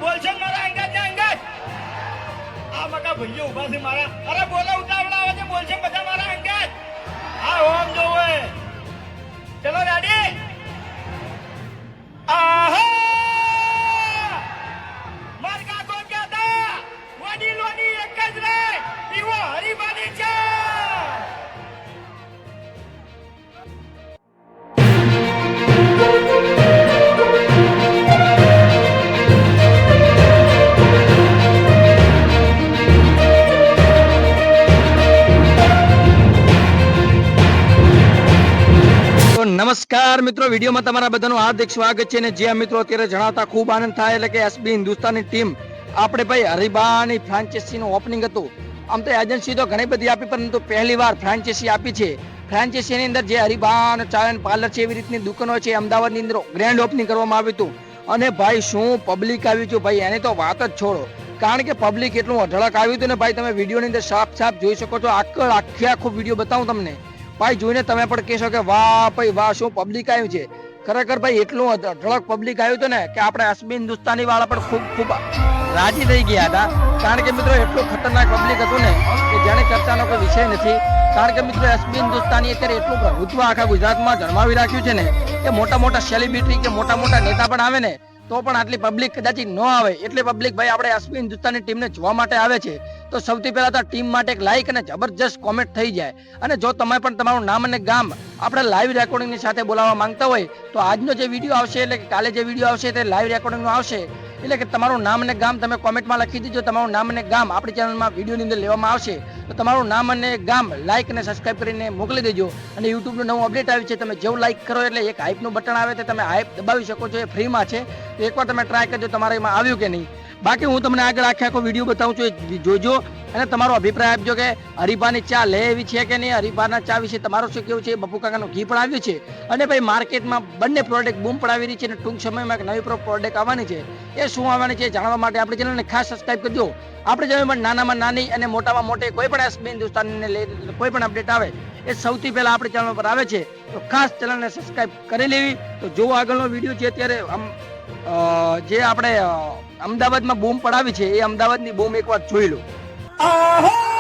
બોલશે મારા અંગાત ને અંગાત આ મકા ભાઈઓ ઉભા છે મારા અરે બોલો ઉતાવળા આવે છે બોલશે બધા મારા અંગાત હા ઓમ જોવે ચલો રેડી આહા માર કાકો કહેતા વડીલોની એક જ રે ઈવો હરીબાની છે નમસ્કાર મિત્રો, વિડીયોમાં તમારા બધાનું હાર્દિક સ્વાગત છે. અને જે મિત્રો અત્યારે જણાવતા ખૂબ આનંદ થાય એટલે કે એસબી હિન્દુસ્તાનની ટીમ આપણે ભાઈ હરિબાની ફ્રાન્ચાઇઝીનું ઓપનિંગ હતું. આમ તો એજન્સી તો ઘણી બધી આપી, પરંતુ પહેલી વાર ફ્રાન્ચાઇઝી આપી છે. ફ્રાન્ચાઇઝીની અંદર જે હરિબાન ચાયન પાર્લર છે એવી રીતની દુકાનો છે, અમદાવાદની અંદર ગ્રેન્ડ ઓપનિંગ કરવામાં આવ્યું હતું. અને ભાઈ શું પબ્લિક આવી છે ભાઈ, એની તો વાત જ છોડો. કારણ કે પબ્લિક એટલું અઢળક આવ્યું હતું ને ભાઈ, તમે વિડીયોની અંદર સાફ સાફ જોઈ શકો છો. આખો વિડીયો બતાવું તમને ભાઈ, જોઈને તમે પણ કહેશો કે વાહ ભાઈ વાહ, શું પબ્લિક આવ્યું છે. ખરેખર ભાઈ એટલું અઢળક પબ્લિક આવ્યું હતું ને કે આપણે એસબી હિન્દુસ્તાની વાળા પણ ખૂબ રાજી થઈ ગયા હતા. કારણ કે મિત્રો એટલું ખતરનાક પબ્લિક હતું ને કે જેને ચર્ચાનો કોઈ વિષય નથી. કારણ કે મિત્રો એસબી હિન્દુસ્તાની અત્યારે એટલું પ્રભુત્વ આખા ગુજરાતમાં જન્માવી રાખ્યું છે ને કે મોટા મોટા સેલિબ્રિટી કે મોટા મોટા નેતા પણ આવે ને તો પણ આટલી પબ્લિક કદાચ ન આવે. એટલી પબ્લિક ભાઈ આપણે એસબી હિન્દુસ્તાની ટીમને જોવા માટે આવે છે. તો સૌથી પહેલા તો ટીમ માટે એક લાઈક અને જબરજસ્ત કોમેન્ટ થઈ જાય. અને જો તમે પણ તમારું નામ અને ગામ આપણે લાઈવ રેકોર્ડિંગની સાથે બોલાવવા માંગતા હોય તો આજનો જે વિડીયો આવશે એટલે કે કાલે જે વિડીયો આવશે તે લાઈવ રેકોર્ડિંગનો આવશે. એટલે કે તમારું નામ અને ગામ તમે કોમેન્ટમાં લખી દીજો. તમારું નામ અને ગામ આપણી ચેનલમાં વિડીયોની અંદર લેવામાં આવશે. તો તમારું નામ અને ગામ લાઈક અને સબસ્ક્રાઇબ કરીને મોકલી દેજો. અને યુટ્યુબનું નવું અપડેટ આવ્યું છે, તમે જેવું લાઈક કરો એટલે એક હાઈપનું બટન આવે તે તમે હાઈપ દબાવી શકો છો. એ ફ્રીમાં છે, તો એકવાર તમે ટ્રાય કરજો તમારા એમાં આવ્યું કે નહીં. બાકી હું તમને આગળ આખો વિડીયો બતાવું છું, એ જોજો અને તમારો અભિપ્રાય આપજો કે હરિભાની ચા લે એવી છે કે નહીં. હરિભાના ચા વિશે તમારું શું કેવું છે. બપુ કાકાનું ઘી પણ આવ્યું છે. અને ભાઈ માર્કેટમાં બંને પ્રોડક્ટ બૂમ પડાવી રહી છે અને ટૂંક સમયમાં એક નવી પ્રોડક્ટ આવવાની છે. એ શું આવવાની છે જાણવા માટે આપણી ચેનલને ખાસ સબસ્ક્રાઇબ કરજો. આપણે ચેનલમાં નાનામાં નાની અને મોટામાં મોટી કોઈ પણ એસબી હિન્દુસ્તાનને કોઈ પણ અપડેટ આવે એ સૌથી પહેલા આપણી ચેનલ પર આવે છે. તો ખાસ ચેનલને સબસ્ક્રાઇબ કરી લેવી. તો જો આગળનો વિડીયો છે અત્યારે જે આપણે અમદાવાદમાં બૂમ પડાવી છે એ અમદાવાદની બૂમ એકવાર જોઈ લો. આહા